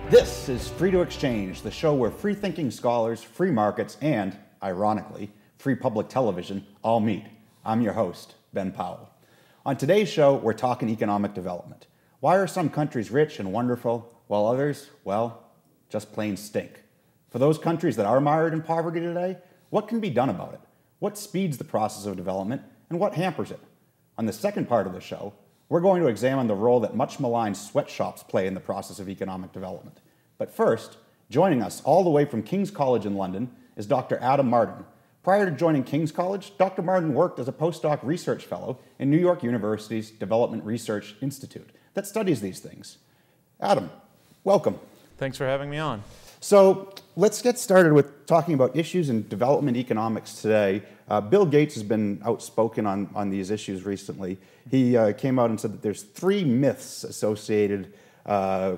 This is Free to Exchange, the show where free-thinking scholars, free markets, and, ironically, free public television all meet. I'm your host, Ben Powell. On today's show, we're talking economic development. Why are some countries rich and wonderful, while others, well, just plain stink? For those countries that are mired in poverty today, what can be done about it? What speeds the process of development, and what hampers it? On the second part of the show, we're going to examine the role that much maligned sweatshops play in the process of economic development. But first, joining us all the way from King's College in London is Dr. Adam Martin. Prior to joining King's College, Dr. Martin worked as a postdoc research fellow in New York University's Development Research Institute that studies these things. Adam, welcome. Thanks for having me on. So let's get started with talking about issues in development economics today. Bill Gates has been outspoken on these issues recently. He came out and said that there's 3 myths associated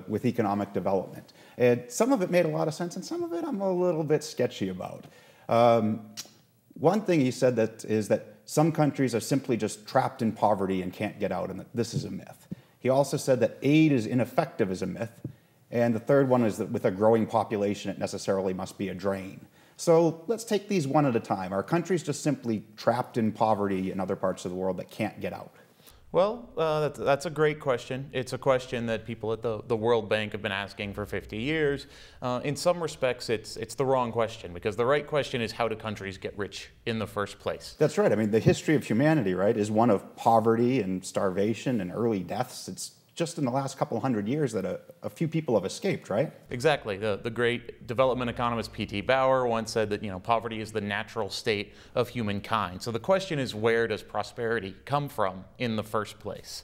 with economic development. And some of it made a lot of sense, and some of it I'm a little bit sketchy about. One thing he said is that some countries are simply just trapped in poverty and can't get out, and that this is a myth. He also said that aid is ineffective as a myth. And the third one is that with a growing population, it necessarily must be a drain. So let's take these one at a time. Are countries just simply trapped in poverty in other parts of the world that can't get out? Well, that's a great question. It's a question that people at the World Bank have been asking for 50 years. In some respects, it's the wrong question, because the right question is, how do countries get rich in the first place? That's right. I mean, the history of humanity, right, is one of poverty and starvation and early deaths. It's just in the last couple hundred years that a few people have escaped, right? Exactly. The great development economist P.T. Bauer once said that, poverty is the natural state of humankind. So the question is, where does prosperity come from in the first place?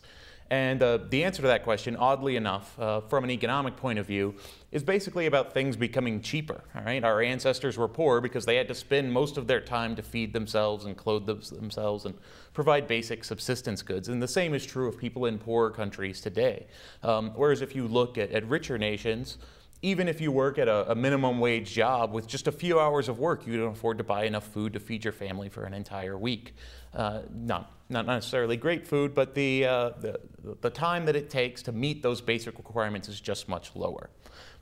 And the answer to that question, oddly enough, from an economic point of view, is basically about things becoming cheaper. All right? Our ancestors were poor because they had to spend most of their time to feed themselves and clothe themselves and provide basic subsistence goods. And the same is true of people in poorer countries today. Whereas if you look at richer nations, even if you work at a minimum wage job, with just a few hours of work, you don't afford to buy enough food to feed your family for an entire week. Not necessarily great food, but the time that it takes to meet those basic requirements is just much lower.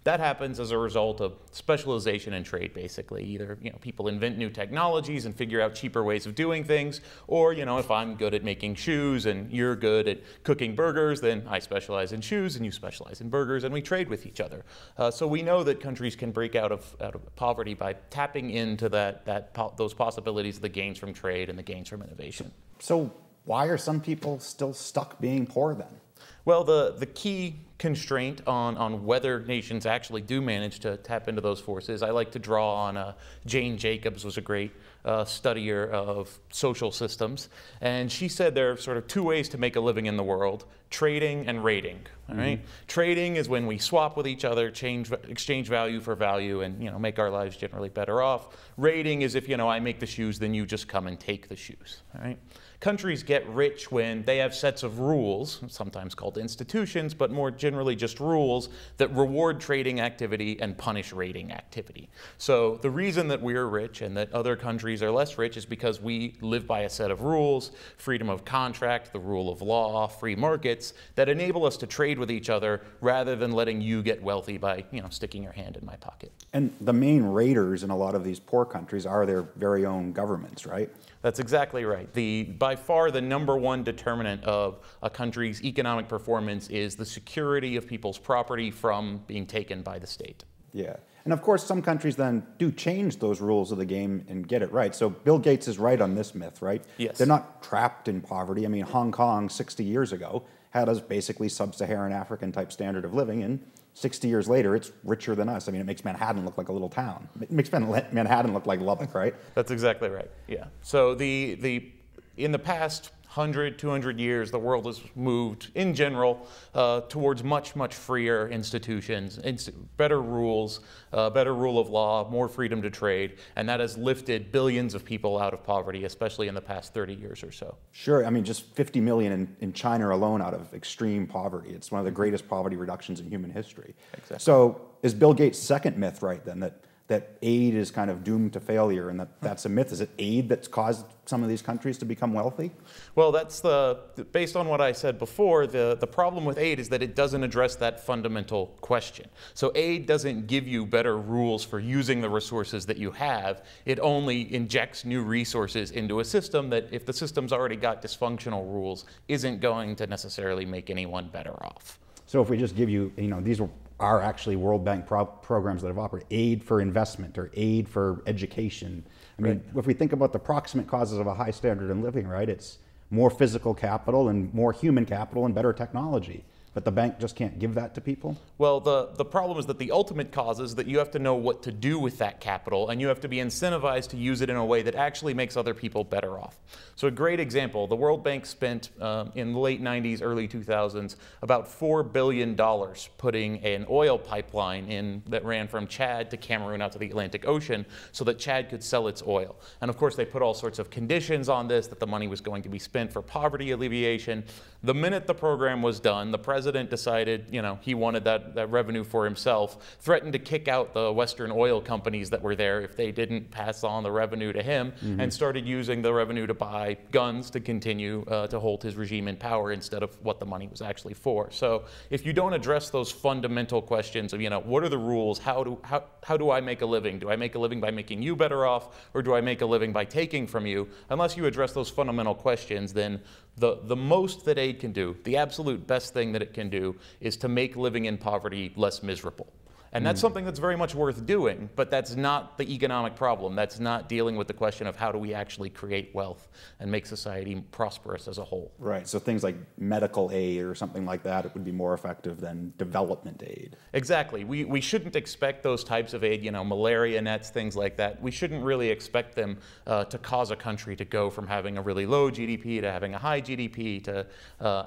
That happens as a result of specialization in trade, basically. Either people invent new technologies and figure out cheaper ways of doing things, or if I'm good at making shoes and you're good at cooking burgers, then I specialize in shoes and you specialize in burgers, and we trade with each other. So we know that countries can break out of poverty by tapping into those possibilities of the gains from trade and the gains from innovation. So why are some people still stuck being poor then? Well, the key constraint on whether nations actually do manage to tap into those forces, I like to draw on Jane Jacobs, was a great studier of social systems, and she said there are sort of 2 ways to make a living in the world: trading and rating. All right? Trading is when we swap with each other, exchange value for value, and make our lives generally better off. Rating is if I make the shoes, then you just come and take the shoes. All right? Countries get rich when they have sets of rules, sometimes called institutions, but more generally just rules that reward trading activity and punish rating activity. So the reason that we're rich and that other countries are less rich is because we live by a set of rules: freedom of contract, the rule of law, free markets, that enable us to trade with each other rather than letting you get wealthy by sticking your hand in my pocket. And the main raters in a lot of these poor countries are their very own governments, right? That's exactly right. By far the #1 determinant of a country's economic performance is the security of people's property from being taken by the state. Yeah. And of course, some countries then do change those rules of the game and get it right. So Bill Gates is right on this myth, right? Yes. They're not trapped in poverty. I mean, Hong Kong 60 years ago had a basically sub-Saharan African type standard of living, and 60 years later, it's richer than us. I mean, it makes Manhattan look like a little town. It makes Manhattan look like Lubbock, right? That's exactly right, yeah. So in the past 100, 200 years, the world has moved, in general, towards much, much freer institutions, better rules, better rule of law, more freedom to trade, and that has lifted billions of people out of poverty, especially in the past 30 years or so. Sure. I mean, just 50 million in China alone out of extreme poverty. It's one of the greatest poverty reductions in human history. Exactly. So is Bill Gates' second myth right, then, that that aid is kind of doomed to failure and that's a myth. Is it aid that's caused some of these countries to become wealthy? Well, based on what I said before, the problem with aid is that it doesn't address that fundamental question. So aid doesn't give you better rules for using the resources that you have. It only injects new resources into a system that, if the system's already got dysfunctional rules, isn't going to necessarily make anyone better off. So if we just give you, these are actually World Bank programs that have operated, aid for investment or aid for education. I mean, if we think about the proximate causes of a high standard in living, right, it's more physical capital and more human capital and better technology. But the bank just can't give that to people? Well, the problem is that the ultimate cause is that you have to know what to do with that capital, and you have to be incentivized to use it in a way that actually makes other people better off. So a great example, the World Bank spent in the late 90s, early 2000s, about $4 billion putting an oil pipeline in that ran from Chad to Cameroon out to the Atlantic Ocean so that Chad could sell its oil. And of course, they put all sorts of conditions on this, that the money was going to be spent for poverty alleviation. The minute the program was done, the president decided, he wanted that revenue for himself, threatened to kick out the Western oil companies that were there if they didn't pass on the revenue to him, and started using the revenue to buy guns to continue to hold his regime in power instead of what the money was actually for. So if you don't address those fundamental questions of, what are the rules? How do I make a living? Do I make a living by making you better off, or do I make a living by taking from you? Unless you address those fundamental questions, then the most that aid can do, the absolute best thing that it can do, is to make living in poverty less miserable. And that's something that's very much worth doing, but that's not the economic problem. That's not dealing with the question of how do we actually create wealth and make society prosperous as a whole. Right, so things like medical aid or something like that, it would be more effective than development aid. Exactly. We shouldn't expect those types of aid, malaria nets, things like that. We shouldn't really expect them to cause a country to go from having a really low GDP to having a high GDP to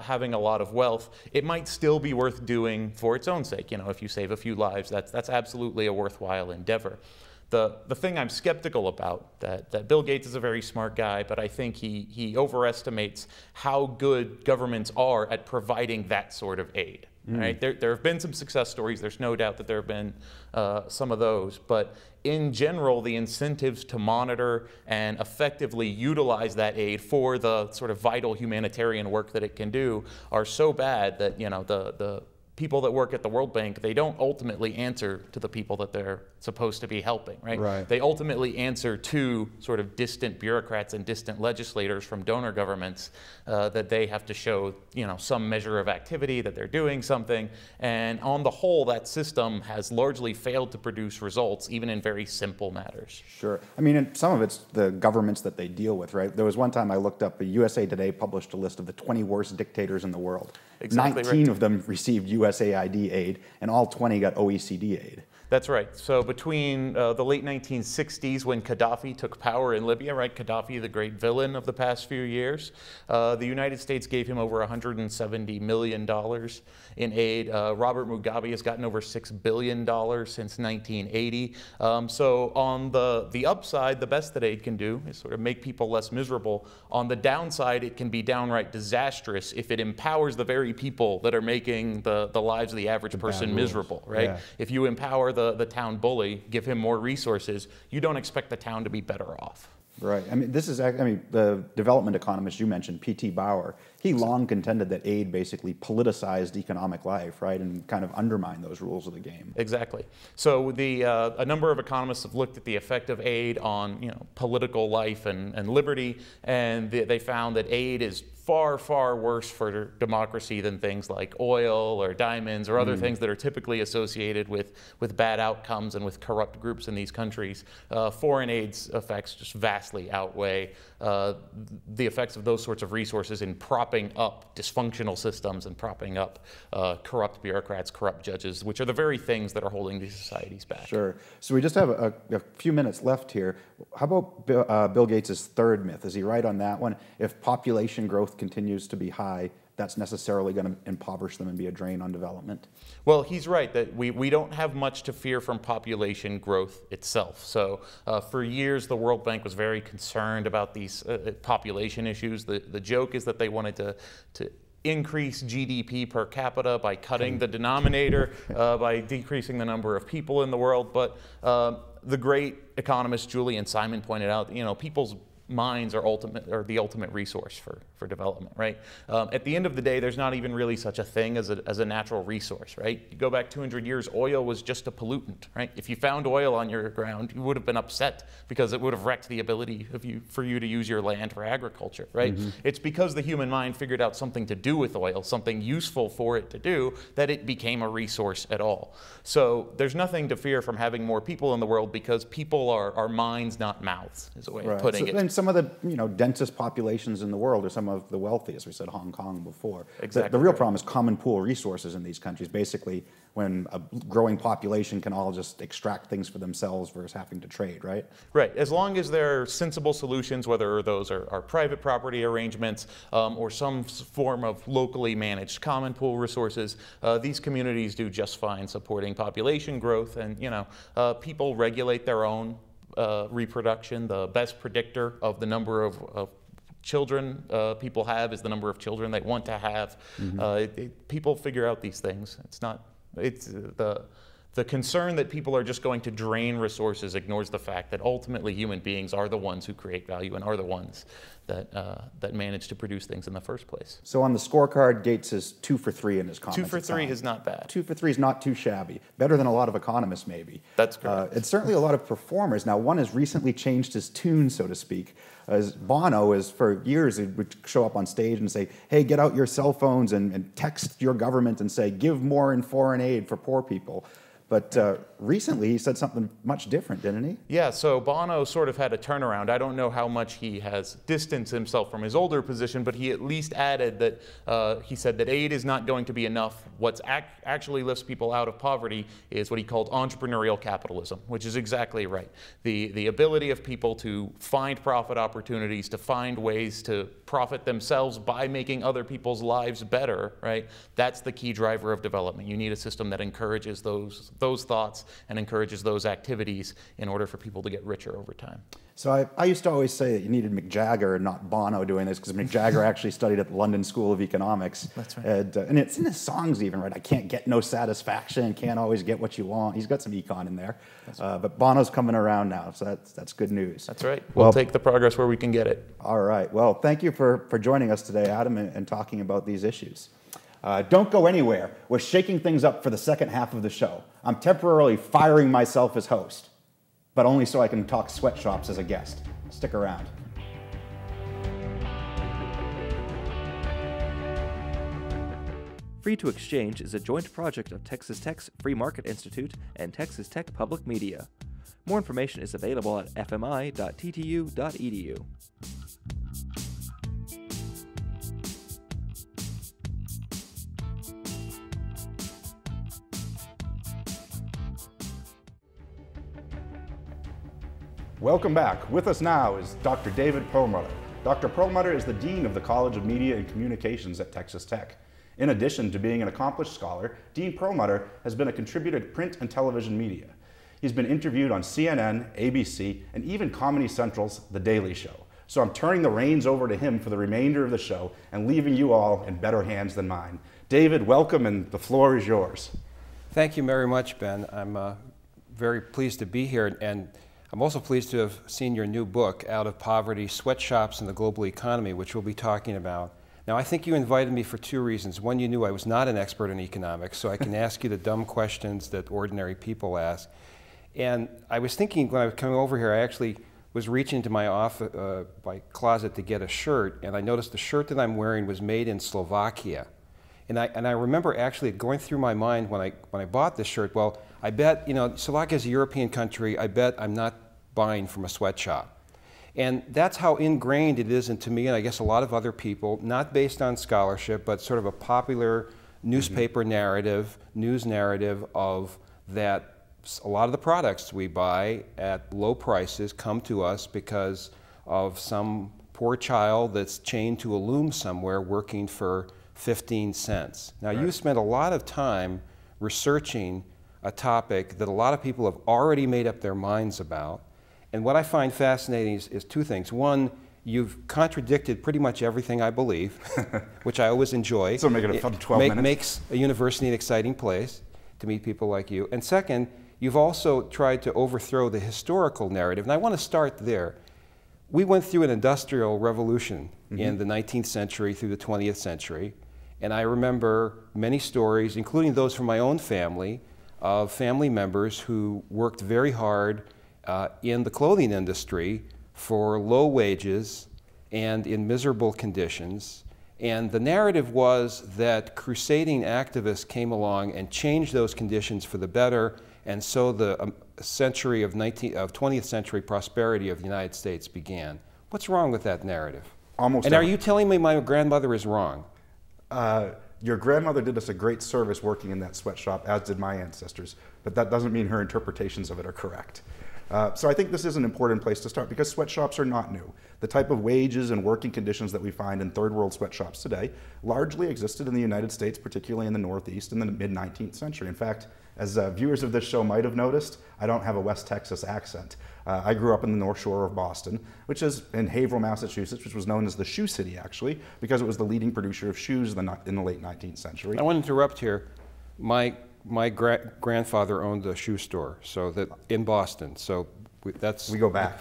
having a lot of wealth. It might still be worth doing for its own sake. If you save a few lives, that's absolutely a worthwhile endeavor. The thing I'm skeptical about, that Bill Gates is a very smart guy, but I think he overestimates how good governments are at providing that sort of aid. Right? There have been some success stories. There's no doubt that there have been some of those. But in general, the incentives to monitor and effectively utilize that aid for the sort of vital humanitarian work that it can do are so bad that the people that work at the World Bank, they don't ultimately answer to the people that they're supposed to be helping, right? Right. They ultimately answer to sort of distant bureaucrats and distant legislators from donor governments that they have to show, some measure of activity, that they're doing something. And on the whole, that system has largely failed to produce results, even in very simple matters. Sure. I mean, and some of it's the governments that they deal with, right? There was one time I looked up, USA Today published a list of the 20 worst dictators in the world. Exactly 19 right. of them received USAID aid, and all 20 got OECD aid. That's right. So between the late 1960s, when Gaddafi took power in Libya, right, Gaddafi, the great villain of the past few years, the United States gave him over $170 million in aid. Robert Mugabe has gotten over $6 billion since 1980. So on the upside, the best that aid can do is sort of make people less miserable. On the downside, it can be downright disastrous if it empowers the very people that are making the lives of the average person miserable, right? Yeah. If you empower the town bully, give him more resources, you don't expect the town to be better off. Right. I mean, the development economist you mentioned, P.T. Bauer, he long contended that aid basically politicized economic life, right, and kind of undermined those rules of the game. Exactly. So a number of economists have looked at the effect of aid on political life and liberty, and they found that aid is far, far worse for democracy than things like oil or diamonds or other things that are typically associated with bad outcomes and with corrupt groups in these countries. Foreign aid's effects just vastly outweigh the effects of those sorts of resources in propping up dysfunctional systems and propping up corrupt bureaucrats, corrupt judges, which are the very things that are holding these societies back. Sure. So we just have a few minutes left here. How about Bill Gates' third myth? Is he right on that one? If population growth continues to be high, that's necessarily going to impoverish them and be a drain on development? Well, he's right that we don't have much to fear from population growth itself. So for years, the World Bank was very concerned about these population issues. The joke is that they wanted to increase GDP per capita by cutting the denominator, by decreasing the number of people in the world. But the great economist Julian Simon pointed out, people's minds are the ultimate resource for development, right? At the end of the day, there's not even really such a thing as a natural resource, right? You go back 200 years, oil was just a pollutant, right? If you found oil on your ground, you would have been upset because it would have wrecked the ability for you to use your land for agriculture, right? It's because the human mind figured out something to do with oil, something useful for it to do, that it became a resource at all. So there's nothing to fear from having more people in the world, because people are minds, not mouths, is a way of putting it. And some of the densest populations in the world are some of the wealthiest. We said Hong Kong before. Exactly. The real problem is common pool resources in these countries. Basically, when a growing population can all just extract things for themselves versus having to trade, right? Right. As long as there are sensible solutions, whether those are private property arrangements or some form of locally managed common pool resources, these communities do just fine supporting population growth, and people regulate their own reproduction. The best predictor of the number of children people have is the number of children they want to have. People figure out these things. It's the concern that people are just going to drain resources ignores the fact that ultimately human beings are the ones who create value and are the ones that manage to produce things in the first place. So on the scorecard, Gates is 2 for 3 in his comments. 2 for 3 is not bad. 2 for 3 is not too shabby. Better than a lot of economists, maybe. That's correct. It's certainly a lot of performers. Now, one has recently changed his tune, so to speak. As Bono is, for years, he would show up on stage and say, hey, get out your cell phones and text your government and say, give more in foreign aid for poor people. But recently he said something much different, didn't he? Yeah, so Bono sort of had a turnaround. I don't know how much he has distanced himself from his older position, but he at least added that he said that aid is not going to be enough. What actually lifts people out of poverty is what he called entrepreneurial capitalism, which is exactly right. The ability of people to find profit opportunities, to find ways to profit themselves by making other people's lives better, right? That's the key driver of development. You need a system that encourages those thoughts and encourages those activities in order for people to get richer over time. So I used to always say that you needed Mick Jagger and not Bono doing this, because Mick Jagger actually studied at the London School of Economics. That's right. And it's in his songs even, right? I can't get no satisfaction, can't always get what you want. He's got some econ in there. Right. But Bono's coming around now, so that's good news. That's right. We'll take the progress where we can get it. All right. Well, thank you for joining us today, Adam, and talking about these issues. Don't go anywhere. We're shaking things up for the second half of the show. I'm temporarily firing myself as host, but only so I can talk Sweatshops as a guest. Stick around. Free to Exchange is a joint project of Texas Tech's Free Market Institute and Texas Tech Public Media. More information is available at fmi.ttu.edu. Welcome back. With us now is Dr. David Perlmutter. Dr. Perlmutter is the Dean of the College of Media and Communications at Texas Tech. In addition to being an accomplished scholar, Dean Perlmutter has been a contributor to print and television media. He's been interviewed on CNN, ABC, and even Comedy Central's The Daily Show. So I'm turning the reins over to him for the remainder of the show and leaving you all in better hands than mine. David, welcome, and the floor is yours. Thank you very much, Ben. I'm very pleased to be here, and I'm also pleased to have seen your new book, Out of Poverty, Sweatshops in the Global Economy, which we'll be talking about. Now, I think you invited me for 2 reasons. One, you knew I was not an expert in economics, so I can ask you the dumb questions that ordinary people ask. And I was thinking when I was coming over here, I actually was reaching into my closet to get a shirt, and I noticed the shirt that I'm wearing was made in Slovakia. And I remember actually going through my mind when I bought this shirt, well, I bet, Slovakia is a European country, I bet I'm not buying from a sweatshop. And that's how ingrained it is into me, and I guess a lot of other people, not based on scholarship, but sort of a popular newspaper narrative, news narrative of that a lot of the products we buy at low prices come to us because of some poor child that's chained to a loom somewhere working for 15 cents. Now, you spent a lot of time researching a topic that a lot of people have already made up their minds about. And what I find fascinating is 2 things. One, you've contradicted pretty much everything I believe, which I always enjoy. So make it a fun 12 minutes. Makes a university an exciting place to meet people like you. And second, you've also tried to overthrow the historical narrative. And I want to start there. We went through an industrial revolution in the 19th century through the 20th century. And I remember many stories, including those from my own family, of family members who worked very hard in the clothing industry for low wages and in miserable conditions. And the narrative was that crusading activists came along and changed those conditions for the better, and so the century of 20th century prosperity of the United States began. What's wrong with that narrative? Almost. And are you telling me my grandmother is wrong? Your grandmother did us a great service working in that sweatshop, as did my ancestors, but that doesn't mean her interpretations of it are correct. So I think this is an important place to start because sweatshops are not new. The type of wages and working conditions that we find in third world sweatshops today largely existed in the United States, particularly in the Northeast in the mid-19th century. In fact, as viewers of this show might have noticed, I don't have a West Texas accent. I grew up in the North Shore of Boston, which is in Haverhill, Massachusetts, which was known as the Shoe City, actually, because it was the leading producer of shoes in the late 19th century. I want to interrupt here. My grandfather owned a shoe store, so that in Boston. So we go back.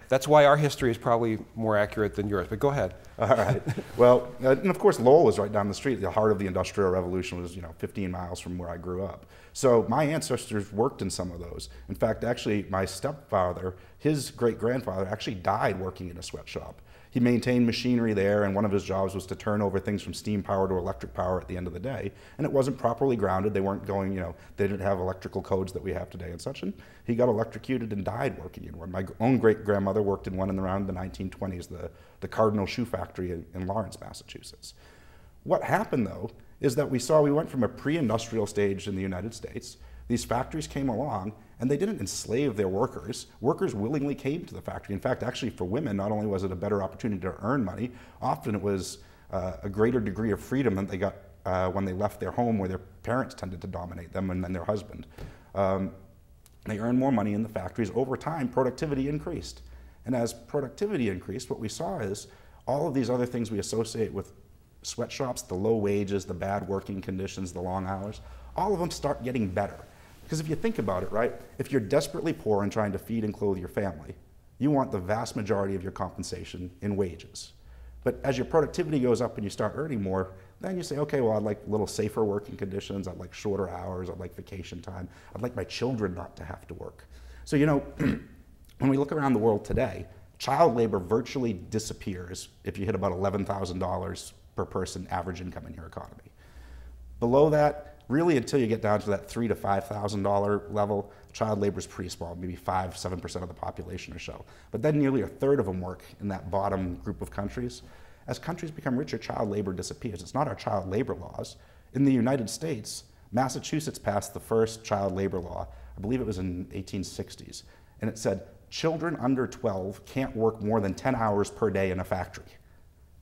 That's why our history is probably more accurate than yours. But go ahead. All right. Well, and of course, Lowell was right down the street. The heart of the Industrial Revolution was, 15 miles from where I grew up. So my ancestors worked in some of those. In fact, actually, my stepfather, his great-grandfather, actually died working in a sweatshop. He maintained machinery there, and one of his jobs was to turn over things from steam power to electric power at the end of the day. And it wasn't properly grounded. They weren't going, they didn't have electrical codes that we have today and such. And he got electrocuted and died working in one. My own great-grandmother worked in one in around the 1920s, the Cardinal Shoe Factory in Lawrence, Massachusetts. What happened, though, is that we went from a pre-industrial stage in the United States. These factories came along, and they didn't enslave their workers. Workers willingly came to the factory. In fact, actually for women, not only was it a better opportunity to earn money, often it was a greater degree of freedom than they got when they left their home where their parents tended to dominate them and then their husband. They earned more money in the factories. Over time, productivity increased. And as productivity increased, what we saw is all of these other things we associate with sweatshops, the low wages, the bad working conditions, the long hours, all of them start getting better. Because if you think about it, right, if you're desperately poor and trying to feed and clothe your family, you want the vast majority of your compensation in wages. But as your productivity goes up and you start earning more, then you say, okay, well, I'd like a little safer working conditions, I'd like shorter hours, I'd like vacation time, I'd like my children not to have to work. So, when we look around the world today, child labor virtually disappears if you hit about $11,000 per person average income in your economy. Below that, really until you get down to that $3,000 to $5,000 level, child labor is pretty small, maybe 5–7% of the population or so. But then nearly a third of them work in that bottom group of countries. As countries become richer, child labor disappears. It's not our child labor laws. In the United States, Massachusetts passed the first child labor law. I believe it was in the 1860s. And it said, children under 12 can't work more than 10 hours per day in a factory.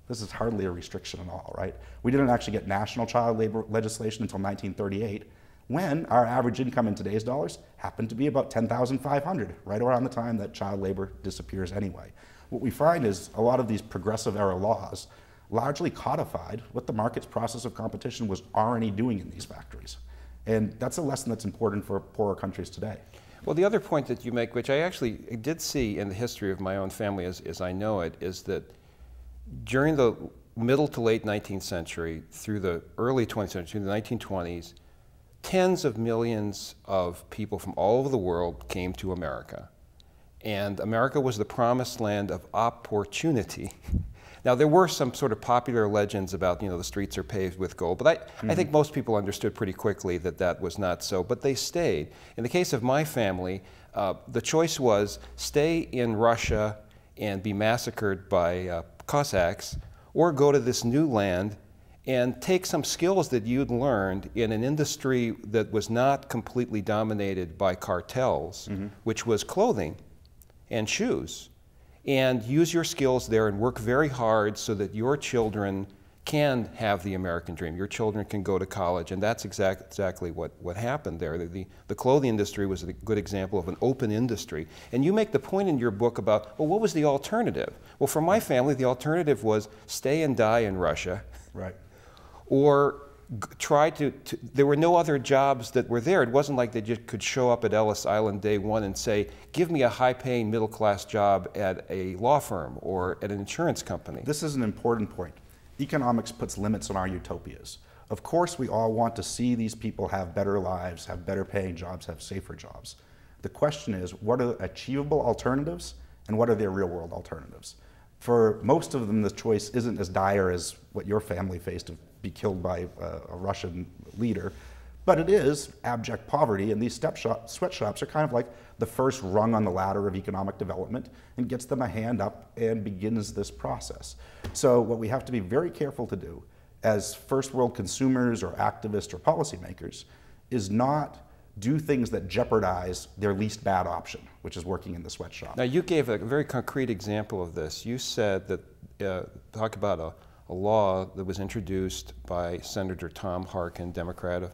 This is hardly a restriction at all, right? We didn't actually get national child labor legislation until 1938, when our average income in today's dollars happened to be about $10,500, right around the time that child labor disappears anyway. What we find is a lot of these progressive era laws largely codified what the market's process of competition was already doing in these factories. And that's a lesson that's important for poorer countries today. Well, the other point that you make, which I actually did see in the history of my own family as I know it, is that during the middle to late 19th century, through the early 20th century, through the 1920s, tens of millions of people from all over the world came to America. And America was the promised land of opportunity. Now, there were some sort of popular legends about, the streets are paved with gold, but I think most people understood pretty quickly that that was not so, but they stayed. In the case of my family, the choice was stay in Russia and be massacred by Cossacks, or go to this new land and take some skills that you'd learned in an industry that was not completely dominated by cartels, which was clothing and shoes, and use your skills there and work very hard so that your children can have the American dream. Your children can go to college, and that's exactly what happened there. The clothing industry was a good example of an open industry. And you make the point in your book about, well, what was the alternative? Well, for my family, the alternative was stay and die in Russia. Right. Or tried there were no other jobs that were there. It wasn't like they just could show up at Ellis Island day one and say, give me a high-paying middle-class job at a law firm or at an insurance company. This is an important point. Economics puts limits on our utopias. Of course, we all want to see these people have better lives, have better paying jobs, have safer jobs. The question is, what are achievable alternatives and what are their real-world alternatives? For most of them, the choice isn't as dire as what your family faced to be killed by a Russian leader, but it is abject poverty, and these sweatshops are kind of like the first rung on the ladder of economic development and gets them a hand up and begins this process. So what we have to be very careful to do as first world consumers or activists or policymakers is not do things that jeopardize their least bad option, which is working in the sweatshop. Now, you gave a very concrete example of this. You said that, talk about a law that was introduced by Senator Tom Harkin, Democrat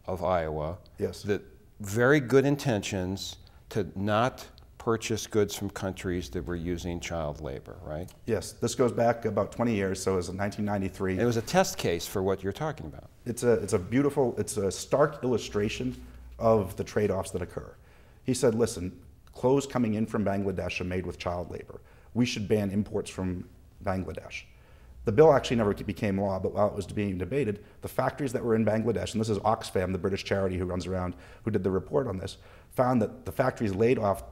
of Iowa. Yes. That very good intentions to not purchase goods from countries that were using child labor, right? Yes, this goes back about 20 years, so it was in 1993. And it was a test case for what you're talking about. It's a stark illustration of the trade-offs that occur. He said, listen, clothes coming in from Bangladesh are made with child labor. We should ban imports from Bangladesh. The bill actually never became law, but while it was being debated, the factories that were in Bangladesh, and this is Oxfam, the British charity who runs around, who did the report on this, found that the factories laid off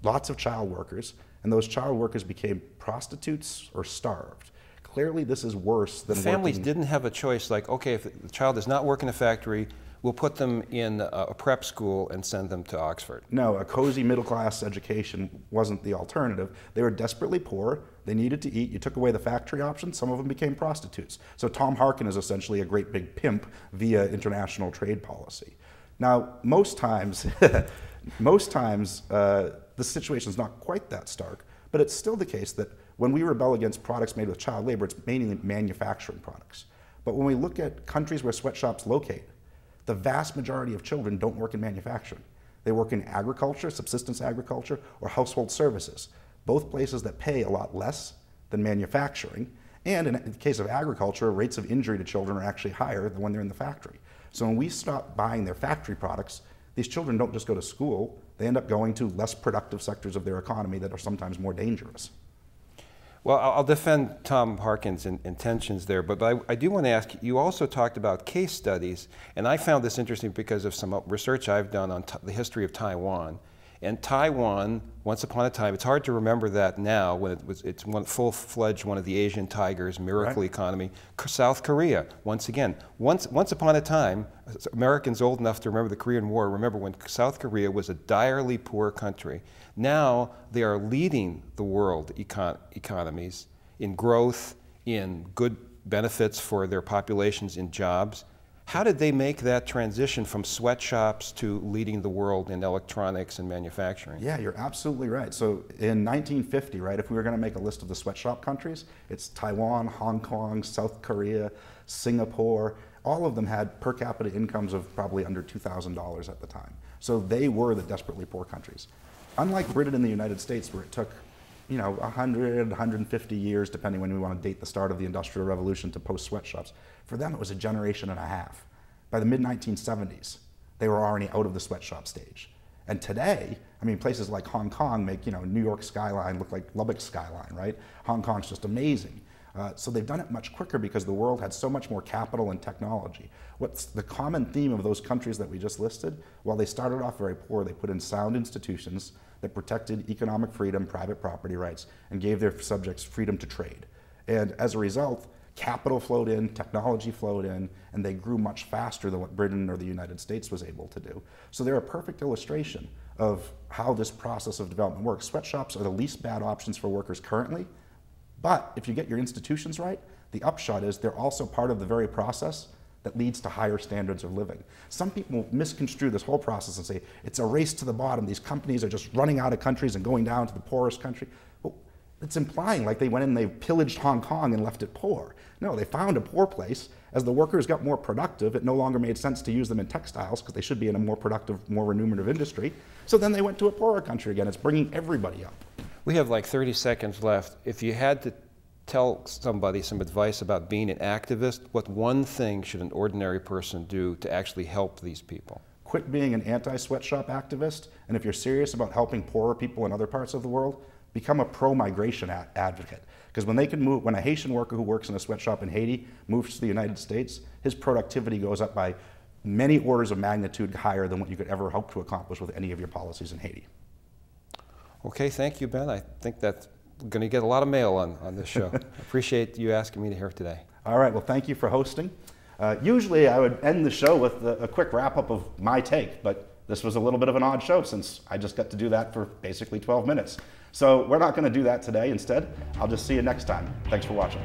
lots of child workers, and those child workers became prostitutes or starved. Clearly, this is worse than families didn't have a choice, like, okay, if the child does not work in a factory, we'll put them in a prep school and send them to Oxford. No, a cozy middle-class education wasn't the alternative. They were desperately poor. They needed to eat. You took away the factory option. Some of them became prostitutes. So Tom Harkin is essentially a great big pimp via international trade policy. Now, most times, the situation is not quite that stark, but it's still the case that when we rebel against products made with child labor, it's mainly manufacturing products. But when we look at countries where sweatshops locate, the vast majority of children don't work in manufacturing. They work in agriculture, subsistence agriculture, or household services, both places that pay a lot less than manufacturing. And in the case of agriculture, rates of injury to children are actually higher than when they're in the factory. So when we stop buying their factory products, these children don't just go to school, they end up going to less productive sectors of their economy that are sometimes more dangerous. Well, I'll defend Tom Harkin's intentions there, but I do want to ask, you also talked about case studies, and I found this interesting because of some research I've done on the history of Taiwan. And Taiwan, once upon a time, it's hard to remember that now when it's full-fledged one of the Asian tigers, miracle economy. South Korea, once again. Once upon a time, Americans old enough to remember the Korean War, remember when South Korea was a direly poor country. Now they are leading the world economies in growth, in good benefits for their populations, in jobs. How did they make that transition from sweatshops to leading the world in electronics and manufacturing? Yeah, you're absolutely right. So in 1950, right, if we were going to make a list of the sweatshop countries, it's Taiwan, Hong Kong, South Korea, Singapore. All of them had per capita incomes of probably under $2,000 at the time. So they were the desperately poor countries. Unlike Britain and the United States, where it took 100, 150 years, depending when we want to date the start of the Industrial Revolution to post sweatshops. For them, it was a generation and a half. By the mid-1970s, they were already out of the sweatshop stage. And today, I mean, places like Hong Kong make New York skyline look like Lubbock skyline, right? Hong Kong's just amazing. So they've done it much quicker because the world had so much more capital and technology. What's the common theme of those countries that we just listed? While they started off very poor, they put in sound institutions that protected economic freedom, private property rights, and gave their subjects freedom to trade. And as a result, capital flowed in, technology flowed in, and they grew much faster than what Britain or the United States was able to do. So they're a perfect illustration of how this process of development works. Sweatshops are the least bad options for workers currently, but if you get your institutions right, the upshot is they're also part of the very process that leads to higher standards of living. Some people misconstrue this whole process and say, it's a race to the bottom. These companies are just running out of countries and going down to the poorest country. Well, it's implying like they went in and they pillaged Hong Kong and left it poor. No, they found a poor place. As the workers got more productive, it no longer made sense to use them in textiles because they should be in a more productive, more remunerative industry. So then they went to a poorer country again. It's bringing everybody up. We have like 30 seconds left. If you had to tell somebody some advice about being an activist, what one thing should an ordinary person do to actually help these people? Quit being an anti-sweatshop activist, and if you're serious about helping poorer people in other parts of the world, become a pro-migration advocate. Because when they can move, when a Haitian worker who works in a sweatshop in Haiti moves to the United States, his productivity goes up by many orders of magnitude higher than what you could ever hope to accomplish with any of your policies in Haiti. Okay, thank you, Ben. I think that's going to get a lot of mail on this show. Appreciate you asking me to here today. All right, well, thank you for hosting. Usually I would end the show with a quick wrap-up of my take, but this was a little bit of an odd show since I just got to do that for basically 12 minutes. So we're not going to do that today. Instead, I'll just see you next time. Thanks for watching.